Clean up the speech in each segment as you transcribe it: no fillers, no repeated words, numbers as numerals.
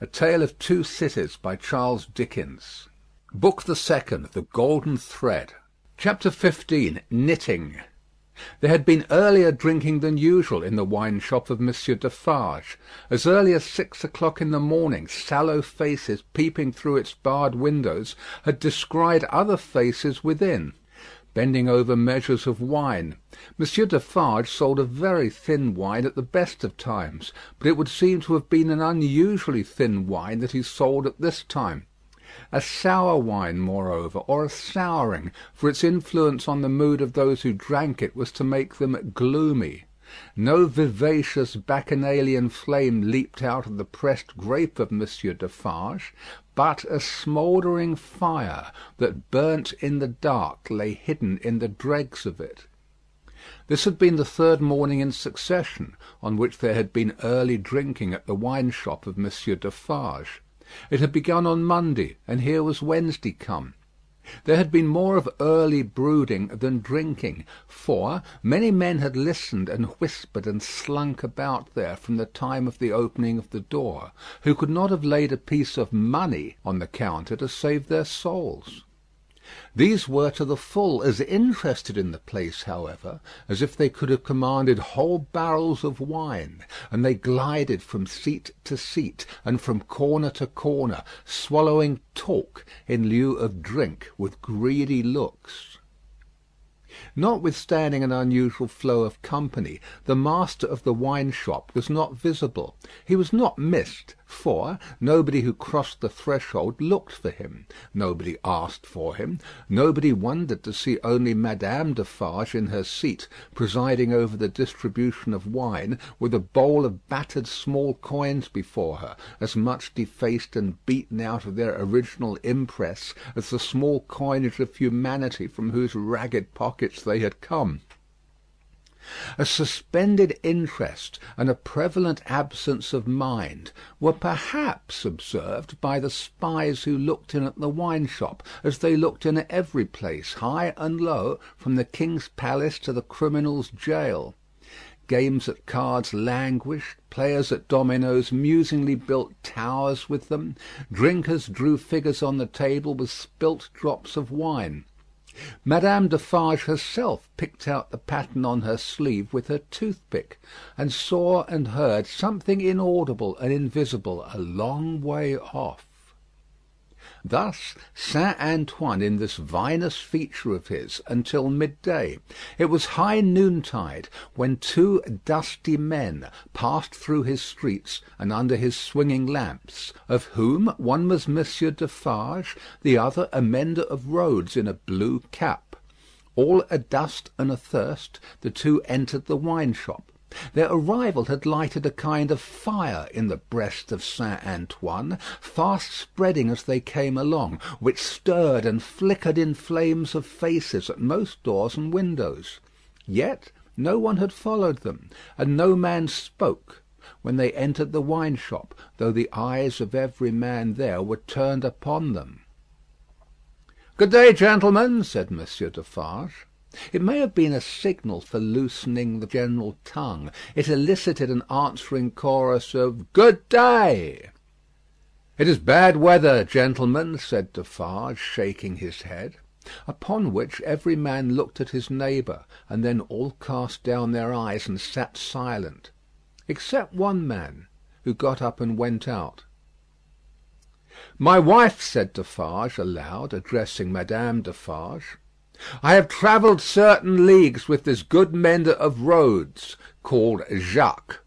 A Tale of Two Cities by Charles Dickens. Book the Second, The Golden Thread. Chapter 15. Knitting. There had been earlier drinking than usual in the wine shop of Monsieur Defarge. As early as 6 o'clock in the morning, sallow faces peeping through its barred windows had descried other faces within, bending over measures of wine. Monsieur Defarge sold a very thin wine at the best of times, but it would seem to have been an unusually thin wine that he sold at this time. A sour wine, moreover, or a souring, for its influence on the mood of those who drank it was to make them gloomy. No vivacious bacchanalian flame leaped out of the pressed grape of Monsieur Defarge, but a smouldering fire that burnt in the dark lay hidden in the dregs of it. This had been the third morning in succession on which there had been early drinking at the wine shop of Monsieur Defarge. It had begun on Monday, and here was Wednesday come. There had been more of early brooding than drinking, for many men had listened and whispered and slunk about there from the time of the opening of the door, who could not have laid a piece of money on the counter to save their souls. These were to the full as interested in the place, however, as if they could have commanded whole barrels of wine, and they glided from seat to seat, and from corner to corner, swallowing talk in lieu of drink with greedy looks. Notwithstanding an unusual flow of company, the master of the wine shop was not visible. He was not missed, for nobody who crossed the threshold looked for him. Nobody asked for him. Nobody wondered to see only Madame Defarge in her seat, presiding over the distribution of wine, with a bowl of battered small coins before her, as much defaced and beaten out of their original impress as the small coinage of humanity from whose ragged pockets they had come. A suspended interest and a prevalent absence of mind were perhaps observed by the spies who looked in at the wine shop, as they looked in at every place, high and low, from the king's palace to the criminal's gaol. Games at cards languished, players at dominoes musingly built towers with them, drinkers drew figures on the table with spilt drops of wine. Madame Defarge herself picked out the pattern on her sleeve with her toothpick, and saw and heard something inaudible and invisible a long way off. Thus Saint Antoine in this vinous feature of his until midday. It was high noontide when two dusty men passed through his streets and under his swinging lamps, of whom one was Monsieur Defarge, the other a mender of roads in a blue cap. All adust and athirst, the two entered the wine shop. Their arrival had lighted a kind of fire in the breast of Saint Antoine, fast spreading as they came along, which stirred and flickered in flames of faces at most doors and windows. Yet no one had followed them, and no man spoke when they entered the wine shop, though the eyes of every man there were turned upon them. "Good day, gentlemen," said Monsieur Defarge. It may have been a signal for loosening the general tongue. It elicited an answering chorus of "Good day." "It is bad weather, gentlemen," said Defarge, shaking his head. Upon which every man looked at his neighbour, and then all cast down their eyes and sat silent, except one man, who got up and went out. "My wife," said Defarge aloud, addressing Madame Defarge, "I have travelled certain leagues with this good mender of roads, called Jacques.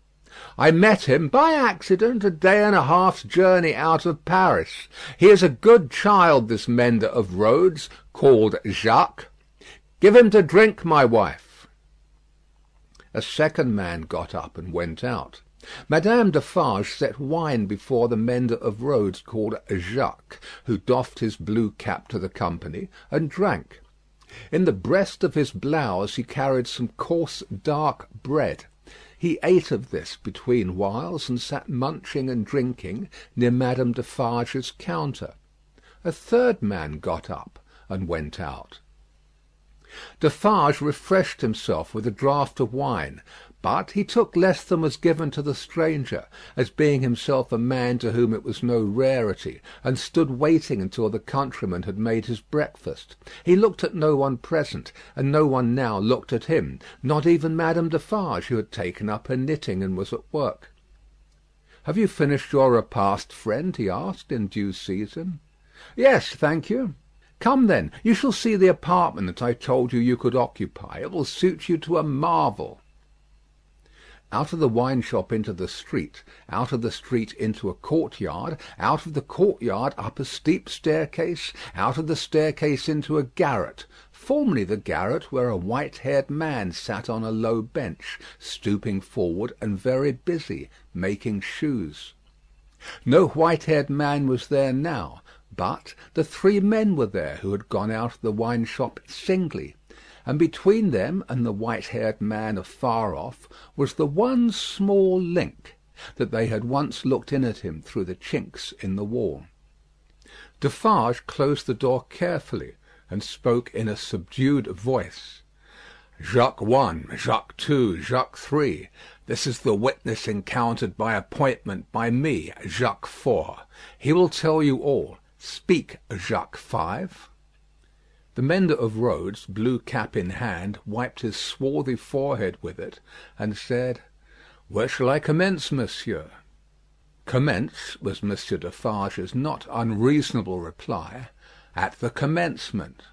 I met him, by accident, a day and a half's journey out of Paris. He is a good child, this mender of roads, called Jacques. Give him to drink, my wife." A second man got up and went out. Madame Defarge set wine before the mender of roads called Jacques, who doffed his blue cap to the company, and drank. In the breast of his blouse he carried some coarse dark bread. He ate of this between whiles, and sat munching and drinking near Madame Defarge's counter. A third man got up and went out. Defarge refreshed himself with a draught of wine, But he took less than was given to the stranger, as being himself a man to whom it was no rarity, and stood waiting until the countryman had made his breakfast. He looked at no one present, and no one now looked at him, not even Madame Defarge, who had taken up her knitting and was at work. "Have you finished your repast, friend?" he asked, in due season. "Yes, thank you." "Come, then. You shall see the apartment that I told you could occupy. It will suit you to a marvel." Out of the wine shop into the street, out of the street into a courtyard, out of the courtyard up a steep staircase, out of the staircase into a garret, formerly the garret where a white-haired man sat on a low bench, stooping forward and very busy, making shoes. No white-haired man was there now, but the three men were there who had gone out of the wine shop singly, and between them and the white-haired man afar off was the one small link, that they had once looked in at him through the chinks in the wall. Defarge closed the door carefully, and spoke in a subdued voice. "Jacques 1, Jacques 2, Jacques 3. This is the witness encountered by appointment by me, Jacques 4. He will tell you all. Speak, Jacques 5." The mender of roads, blue cap in hand, wiped his swarthy forehead with it, and said, "Where shall I commence, monsieur?" "Commence," was Monsieur Defarge's not unreasonable reply, "at the commencement."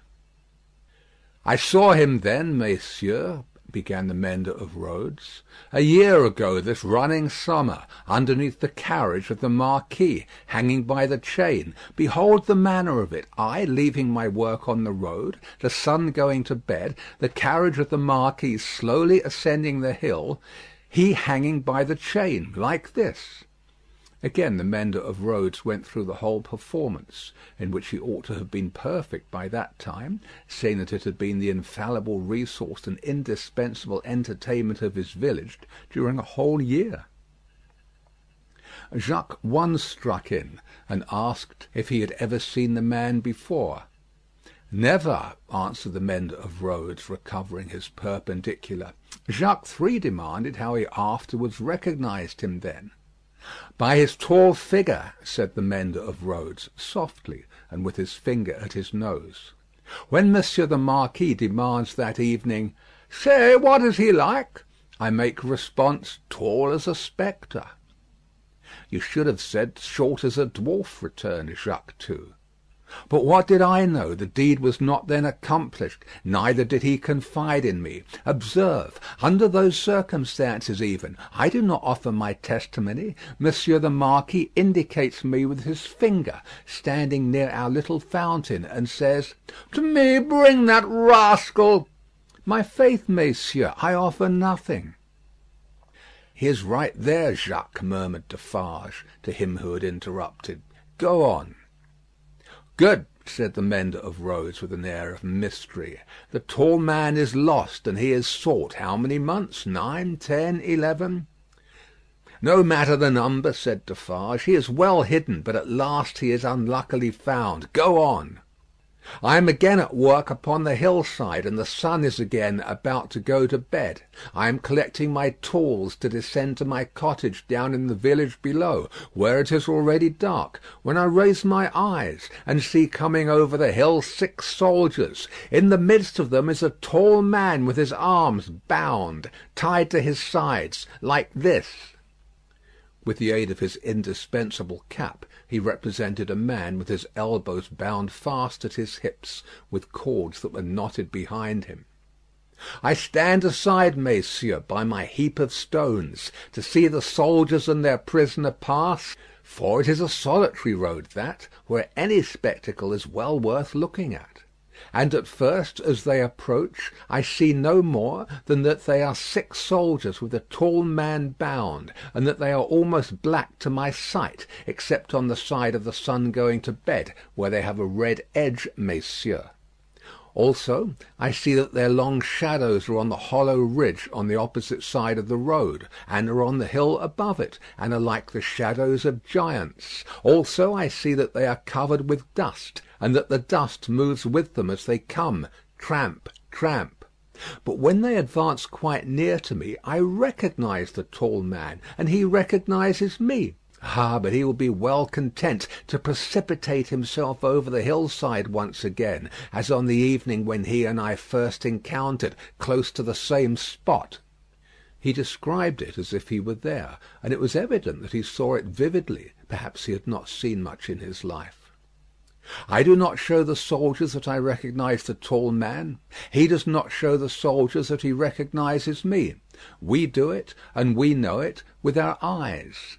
"I saw him then, messieurs," began the mender of roads, "a year ago this running summer, underneath the carriage of the Marquis, hanging by the chain. Behold the manner of it. I leaving my work on the road, the sun going to bed, the carriage of the Marquis slowly ascending the hill, he hanging by the chain, like this." Again the mender of roads went through the whole performance, in which he ought to have been perfect by that time, seeing that it had been the infallible resource and indispensable entertainment of his village during a whole year. Jacques 1 struck in, and asked if he had ever seen the man before. "Never," answered the mender of roads, recovering his perpendicular. Jacques 3 demanded how he afterwards recognised him then. "By his tall figure," said the mender of roads, softly, and with his finger at his nose. "When Monsieur the Marquis demands that evening, 'Say, what is he like?' I make response, 'Tall as a spectre.'" "You should have said, 'Short as a dwarf,'" returned Jacques 2. "But what did I know? The deed was not then accomplished, neither did he confide in me. Observe, under those circumstances even, I do not offer my testimony. Monsieur the Marquis indicates me with his finger, standing near our little fountain, and says, 'To me bring that rascal.' My faith, messieurs, I offer nothing." "He is right there, Jacques," murmured Defarge to him who had interrupted. "Go on." "Good," said the mender of roads with an air of mystery. "The tall man is lost, and he is sought. How many months? 9, 10, 11?" "No matter the number," said Defarge. "He is well hidden, but at last he is unluckily found. Go on." "I am again at work upon the hillside, and the sun is again about to go to bed. I am collecting my tools to descend to my cottage down in the village below, where it is already dark, when I raise my eyes, and see coming over the hill 6 soldiers. In the midst of them is a tall man with his arms bound, tied to his sides, like this." With the aid of his indispensable cap, he represented a man with his elbows bound fast at his hips, with cords that were knotted behind him. "I stand aside, messieurs, by my heap of stones, to see the soldiers and their prisoner pass, for it is a solitary road that, where any spectacle is well worth looking at. And at first, as they approach, I see no more than that they are 6 soldiers with a tall man bound, and that they are almost black to my sight, except on the side of the sun going to bed, where they have a red edge, messieurs. Also, I see that their long shadows are on the hollow ridge on the opposite side of the road, and are on the hill above it, and are like the shadows of giants. Also, I see that they are covered with dust, and that the dust moves with them as they come, tramp, tramp. But when they advance quite near to me, I recognise the tall man, and he recognises me. Ah, but he will be well content to precipitate himself over the hillside once again, as on the evening when he and I first encountered, close to the same spot. He described it as if he were there, and it was evident that he saw it vividly. Perhaps he had not seen much in his life. I do not show the soldiers that I recognise the tall man. He does not show the soldiers that he recognises me. We do it, and we know it, with our eyes.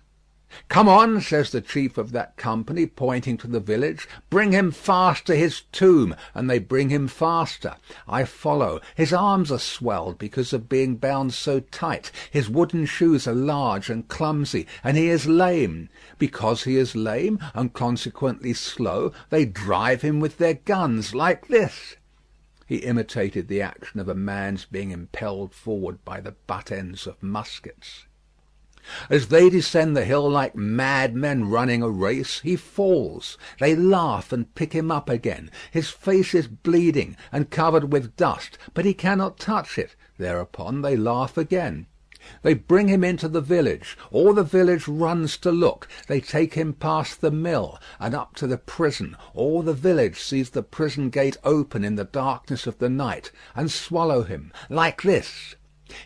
"Come on," says the chief of that company, pointing to the village. "Bring him fast to his tomb." And they bring him faster. I follow. His arms are swelled because of being bound so tight. His wooden shoes are large and clumsy, and he is lame. Because he is lame, and consequently slow, they drive him with their guns like this. He imitated the action of a man's being impelled forward by the butt ends of muskets. As they descend the hill like madmen running a race, he falls. They laugh and pick him up again. His face is bleeding and covered with dust, but he cannot touch it. Thereupon they laugh again. They bring him into the village. All the village runs to look. They take him past the mill and up to the prison. All the village sees the prison gate open in the darkness of the night, and swallow him, like this.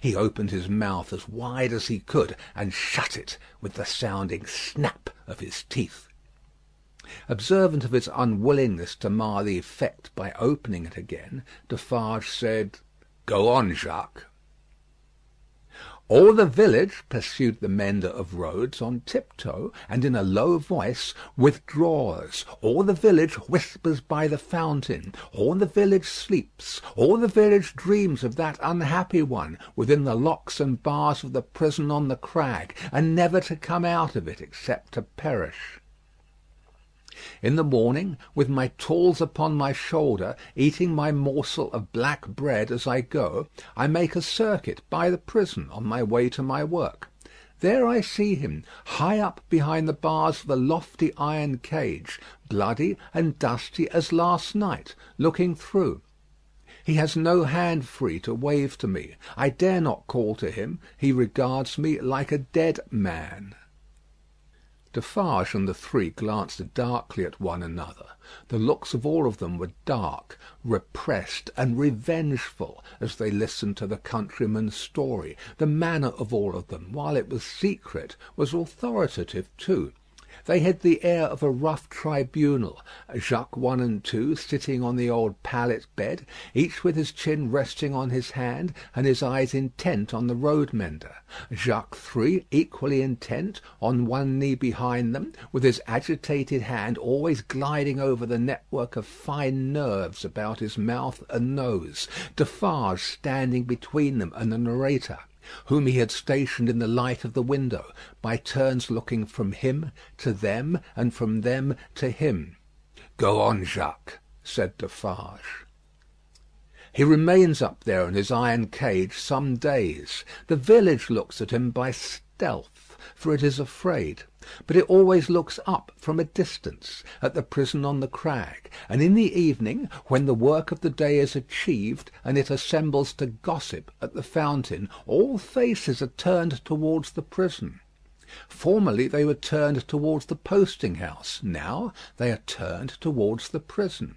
He opened his mouth as wide as he could, and shut it with the sounding snap of his teeth. Observant of his unwillingness to mar the effect by opening it again, Defarge said, "Go on, Jacques." "All the village," pursued the mender of roads on tiptoe, and in a low voice, "withdraws. All the village whispers by the fountain. All the village sleeps. All the village dreams of that unhappy one within the locks and bars of the prison on the crag, and never to come out of it except to perish. In the morning, with my tools upon my shoulder, eating my morsel of black bread as I go, I make a circuit by the prison on my way to my work. There I see him, high up behind the bars of the lofty iron cage, bloody and dusty as last night, looking through. He has no hand free to wave to me. I dare not call to him. He regards me like a dead man." Defarge and the three glanced darkly at one another. The looks of all of them were dark, repressed, and revengeful as they listened to the countryman's story. The manner of all of them, while it was secret, was authoritative too. They had the air of a rough tribunal, Jacques 1 and 2 sitting on the old pallet bed, each with his chin resting on his hand and his eyes intent on the road mender. Jacques 3 equally intent, on one knee behind them, with his agitated hand always gliding over the network of fine nerves about his mouth and nose. Defarge standing between them and the narrator, whom he had stationed in the light of the window, by turns looking from him to them, and from them to him. "Go on, Jacques," said Defarge. "He remains up there in his iron cage some days. The village looks at him by stealth, for it is afraid. But it always looks up from a distance, at the prison on the crag, and in the evening, when the work of the day is achieved, and it assembles to gossip at the fountain, all faces are turned towards the prison. Formerly they were turned towards the posting house. Now they are turned towards the prison.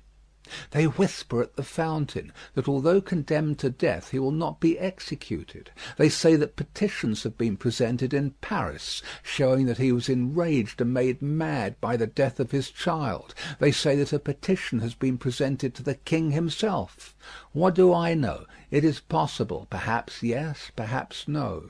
They whisper at the fountain that although condemned to death he will not be executed. They say that petitions have been presented in Paris, showing that he was enraged and made mad by the death of his child. They say that a petition has been presented to the king himself. What do I know? It is possible. Perhaps yes, perhaps no."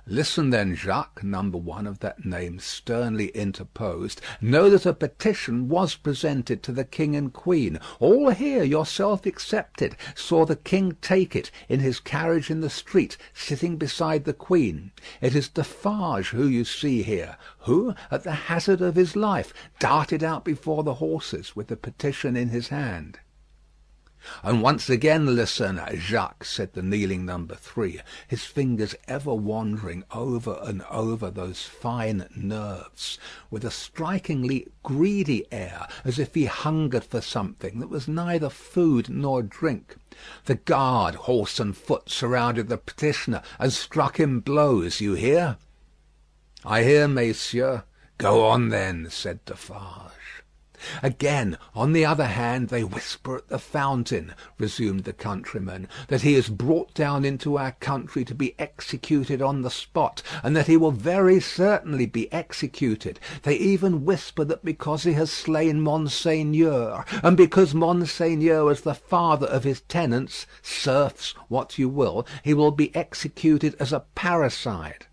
"Listen then, Jacques," number 1 of that name sternly interposed. "Know that a petition was presented to the king and queen. All here, yourself excepted, saw the king take it in his carriage in the street, sitting beside the queen. It is Defarge who you see here, who, at the hazard of his life, darted out before the horses with the petition in his hand." "And once again listen, Jacques," said the kneeling number 3, his fingers ever wandering over and over those fine nerves, with a strikingly greedy air, as if he hungered for something that was neither food nor drink. The guard, horse and foot, surrounded the petitioner and struck him blows. "You hear?" "I hear, messieurs." "Go on, then," said Defarge. "Again, on the other hand, they whisper at the fountain," resumed the countryman, "that he is brought down into our country to be executed on the spot, and that he will very certainly be executed. They even whisper that because he has slain Monseigneur, and because Monseigneur is the father of his tenants, serfs, what you will, he will be executed as a parricide.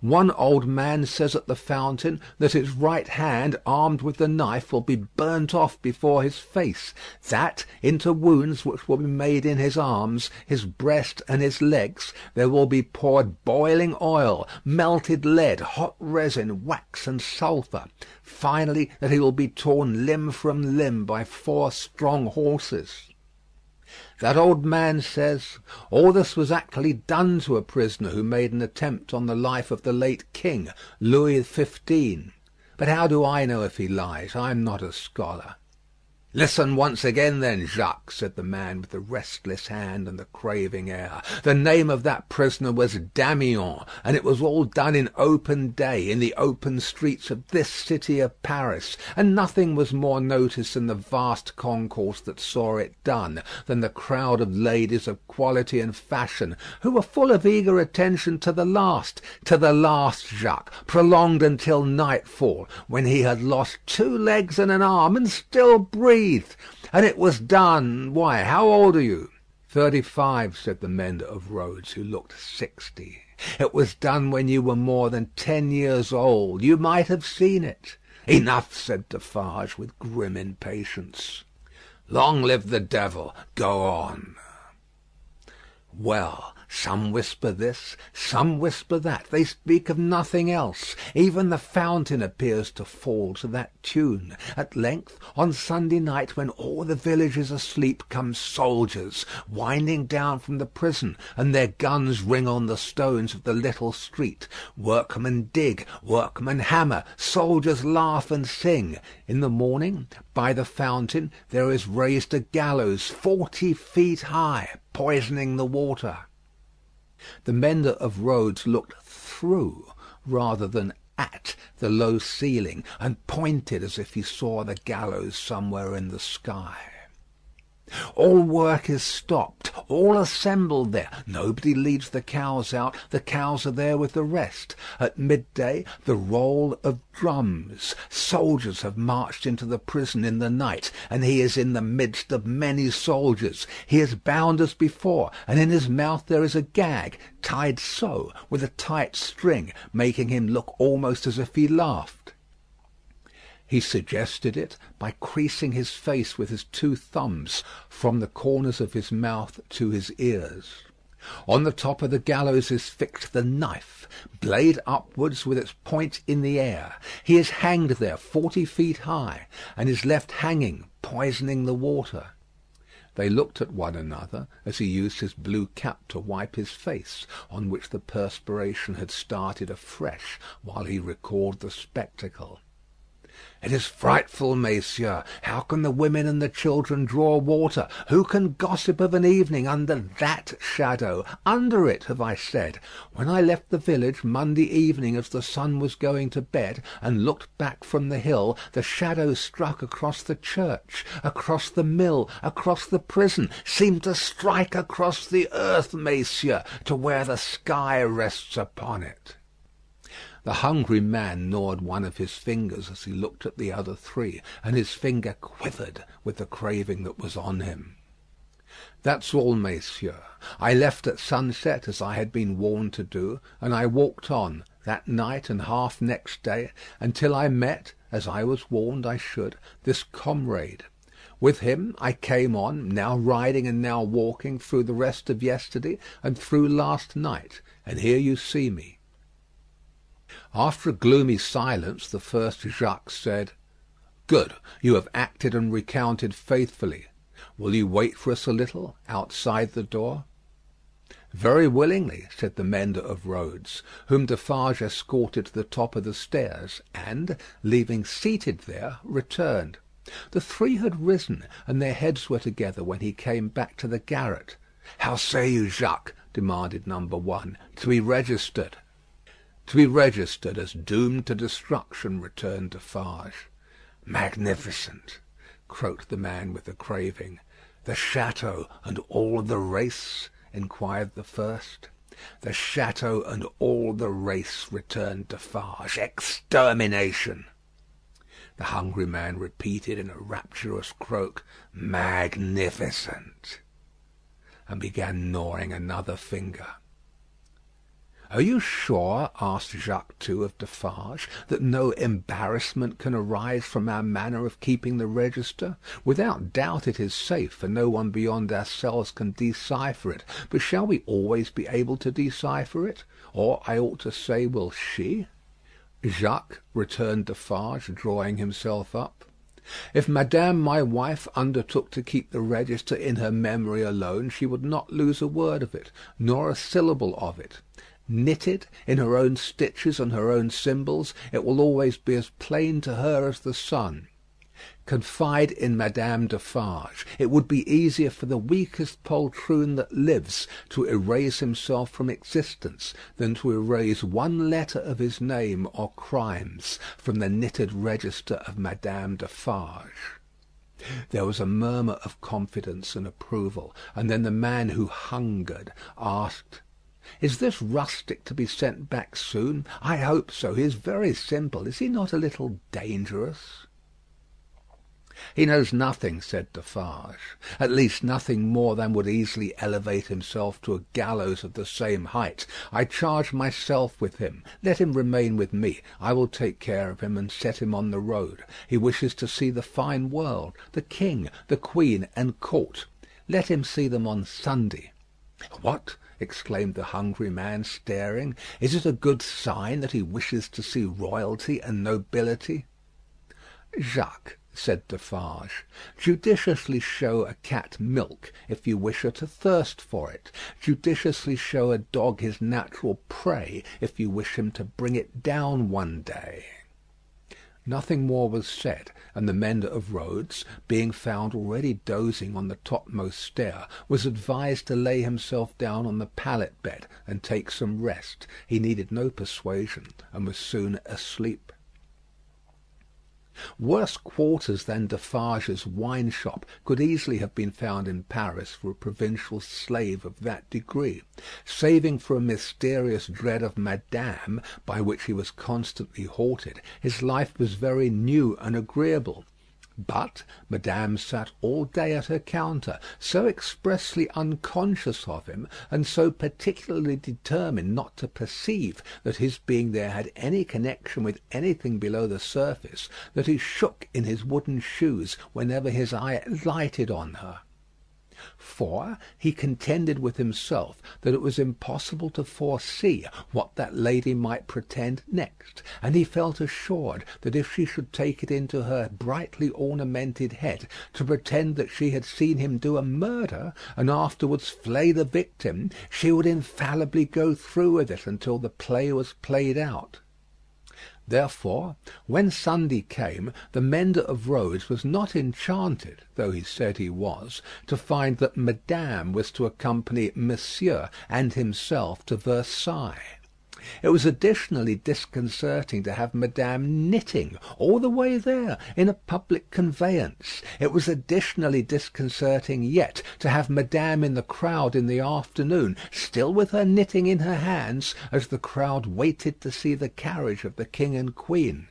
One old man says at the fountain that his right hand, armed with the knife, will be burnt off before his face; that into wounds which will be made in his arms, his breast, and his legs, there will be poured boiling oil, melted lead, hot resin, wax, and sulphur; finally, that he will be torn limb from limb by 4 strong horses. That old man says, all this was actually done to a prisoner who made an attempt on the life of the late king, Louis XV. But how do I know if he lies? I am not a scholar." "Listen once again, then, Jacques," said the man with the restless hand and the craving air. "The name of that prisoner was Damiens, and it was all done in open day, in the open streets of this city of Paris; and nothing was more noticed in the vast concourse that saw it done, than the crowd of ladies of quality and fashion, who were full of eager attention to the last, Jacques, prolonged until nightfall, when he had lost 2 legs and an arm, and still breathed. And it was done. Why, how old are you?" 35, said the mender of roads, who looked 60. "It was done when you were more than 10 years old. You might have seen it." "Enough," said Defarge, with grim impatience. "Long live the devil. Go on." "Well, some whisper this, some whisper that. They speak of nothing else. Even the fountain appears to fall to that tune. At length, on Sunday night, when all the village is asleep, come soldiers, winding down from the prison, and their guns ring on the stones of the little street. Workmen dig, workmen hammer, soldiers laugh and sing. In the morning, by the fountain, there is raised a gallows 40 feet high, poisoning the water." The mender of roads looked through rather than at the low ceiling, and pointed as if he saw the gallows somewhere in the sky. "All work is stopped. All assembled there. Nobody leads the cows out. The cows are there with the rest. At midday, the roll of drums. Soldiers have marched into the prison in the night, and he is in the midst of many soldiers. He is bound as before, and in his mouth there is a gag, tied so, with a tight string, making him look almost as if he laughed. He suggested it by creasing his face with his 2 thumbs from the corners of his mouth to his ears. On the top of the gallows is fixed the knife, blade upwards with its point in the air. He is hanged there 40 feet high, and is left hanging, poisoning the water." They looked at one another as he used his blue cap to wipe his face, on which the perspiration had started afresh while he recalled the spectacle. "It is frightful, messieurs. How can the women and the children draw water? Who can gossip of an evening under that shadow? Under it, have I said. When I left the village Monday evening as the sun was going to bed, and looked back from the hill, the shadow struck across the church, across the mill, across the prison, seemed to strike across the earth, messieurs, to where the sky rests upon it." The hungry man gnawed one of his fingers as he looked at the other 3, and his finger quivered with the craving that was on him. "That's all, messieurs. I left at sunset, as I had been warned to do, and I walked on, that night and half next day, until I met, as I was warned I should, this comrade. With him I came on, now riding and now walking, through the rest of yesterday and through last night, and here you see me." After a gloomy silence, the first Jacques said, "Good. You have acted and recounted faithfully. Will you wait for us a little outside the door?" "Very willingly," said the mender of roads, whom Defarge escorted to the top of the stairs, and, leaving seated there, returned. The three had risen, and their heads were together when he came back to the garret. "How say you, Jacques?" demanded number one. "To be registered." "To be registered as doomed to destruction," returned Defarge. "Magnificent," croaked the man with the craving. "The château and all the race?" inquired the first. "The château and all the race," returned Defarge. "Extermination." The hungry man repeated in a rapturous croak, "Magnificent," and began gnawing another finger. "Are you sure," asked Jacques Two of Defarge, "that no embarrassment can arise from our manner of keeping the register? Without doubt it is safe, for no one beyond ourselves can decipher it. But shall we always be able to decipher it? Or, I ought to say, will she?" "Jacques," returned Defarge, drawing himself up, "if madame my wife undertook to keep the register in her memory alone, she would not lose a word of it, nor a syllable of it. Knitted, in her own stitches and her own symbols, it will always be as plain to her as the sun. Confide in Madame Defarge. It would be easier for the weakest poltroon that lives to erase himself from existence than to erase one letter of his name or crimes from the knitted register of Madame Defarge." There was a murmur of confidence and approval, and then the man who hungered asked, "Is this rustic to be sent back soon?" "I hope so. He is very simple. Is he not a little dangerous?" "He knows nothing," said Defarge. "At least nothing more than would easily elevate himself to a gallows of the same height. I charge myself with him. Let him remain with me. I will take care of him and set him on the road. He wishes to see the fine world, the king, the queen, and court. Let him see them on Sunday." "What!" exclaimed the hungry man, staring. "Is it a good sign that he wishes to see royalty and nobility?" "Jacques," said Defarge, "judiciously show a cat milk if you wish her to thirst for it. Judiciously show a dog his natural prey if you wish him to bring it down one day." Nothing more was said, and the mender of roads, being found already dozing on the topmost stair, was advised to lay himself down on the pallet bed and take some rest. He needed no persuasion, and was soon asleep. Worse quarters than Defarge's wine shop could easily have been found in Paris for a provincial slave of that degree. Saving for a mysterious dread of Madame, by which he was constantly haunted, his life was very new and agreeable. But Madame sat all day at her counter, so expressly unconscious of him, and so particularly determined not to perceive that his being there had any connection with anything below the surface, that he shook in his wooden shoes whenever his eye lighted on her. For he contended with himself that it was impossible to foresee what that lady might pretend next, and he felt assured that if she should take it into her brightly ornamented head to pretend that she had seen him do a murder, and afterwards flay the victim, she would infallibly go through with it until the play was played out. Therefore, when Sunday came, the mender of roads was not enchanted, though he said he was, to find that Madame was to accompany Monsieur and himself to Versailles. It was additionally disconcerting to have Madame knitting all the way there in a public conveyance. It was additionally disconcerting yet to have Madame in the crowd in the afternoon, still with her knitting in her hands, as the crowd waited to see the carriage of the king and queen.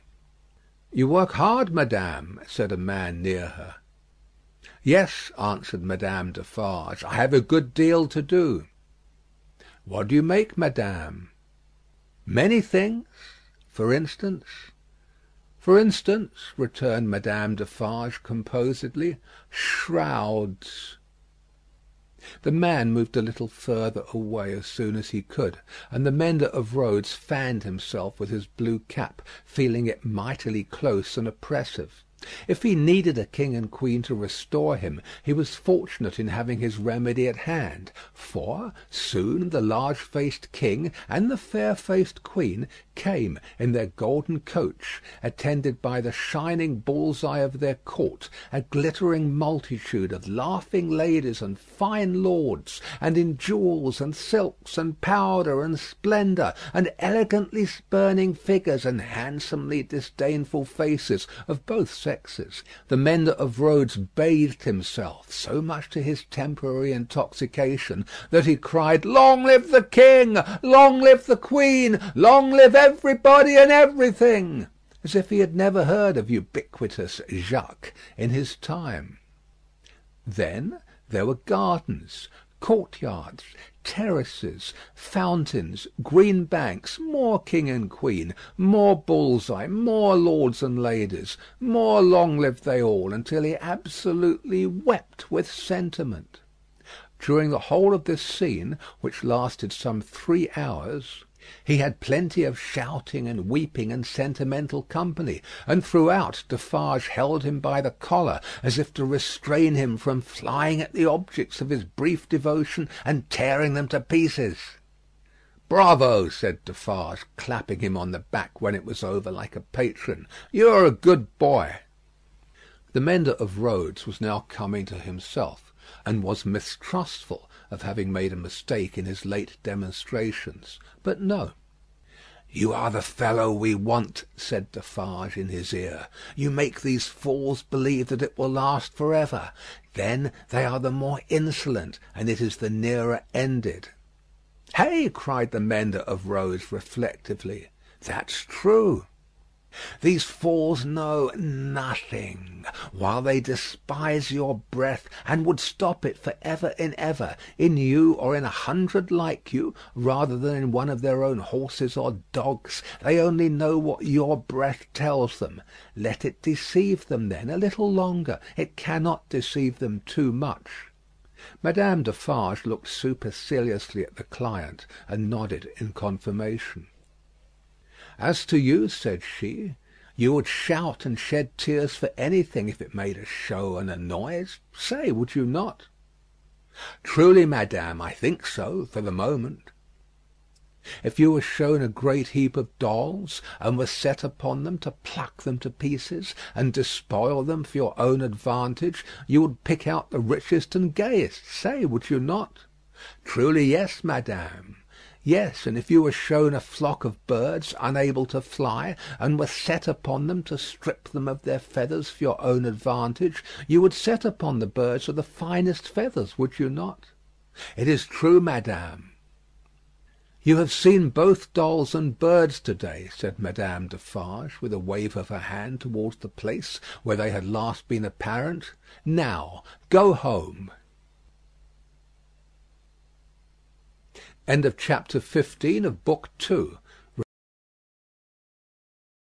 "You work hard, Madame," said a man near her. "Yes," answered Madame Defarge, "I have a good deal to do." "What do you make, Madame?" "Many things." "For instance?" "For instance," returned Madame Defarge composedly, "shrouds." The man moved a little further away as soon as he could, and the mender of roads fanned himself with his blue cap, feeling it mightily close and oppressive. If he needed a king and queen to restore him, he was fortunate in having his remedy at hand, for soon the large-faced king and the fair-faced queen came in their golden coach, attended by the shining bull's-eye of their court, a glittering multitude of laughing ladies and fine lords, and in jewels and silks and powder and splendour, and elegantly spurning figures and handsomely disdainful faces of both sexes. The mender of roads bathed himself, so much to his temporary intoxication, that he cried, "Long live the king! Long live the queen! Long live everybody and everything!" as if he had never heard of ubiquitous Jacques in his time. Then there were gardens, courtyards, terraces, fountains, green banks, more king and queen, more bull's-eye, more lords and ladies, more long live they all, until he absolutely wept with sentiment. During the whole of this scene, which lasted some 3 hours, he had plenty of shouting and weeping and sentimental company, and throughout Defarge held him by the collar, as if to restrain him from flying at the objects of his brief devotion and tearing them to pieces. "Bravo!" said Defarge, clapping him on the back when it was over, like a patron. "You are a good boy." The mender of roads was now coming to himself, and was mistrustful of having made a mistake in his late demonstrations. But no. "You are the fellow we want," said Defarge in his ear. "You make these fools believe that it will last for ever. Then they are the more insolent, and it is the nearer ended." "Hey!" cried the mender of roads reflectively. "That's true. These fools know nothing, while they despise your breath, and would stop it for ever and ever, in you or in 100 like you, rather than in one of their own horses or dogs. They only know what your breath tells them. Let it deceive them, then, a little longer. It cannot deceive them too much." Madame Defarge looked superciliously at the client, and nodded in confirmation. "As to you," said she, "you would shout and shed tears for anything if it made a show and a noise. Say, would you not?" "Truly, madame, I think so, for the moment." "If you were shown a great heap of dolls, and were set upon them to pluck them to pieces, and despoil them for your own advantage, you would pick out the richest and gayest. Say, would you not?" "Truly, yes, madame." "Yes, and if you were shown a flock of birds unable to fly, and were set upon them to strip them of their feathers for your own advantage, you would set upon the birds of the finest feathers, would you not?" "It is true, madame." "You have seen both dolls and birds to-day," said Madame Defarge, with a wave of her hand towards the place where they had last been apparent. "Now, go home." End of Chapter 15 of Book 2.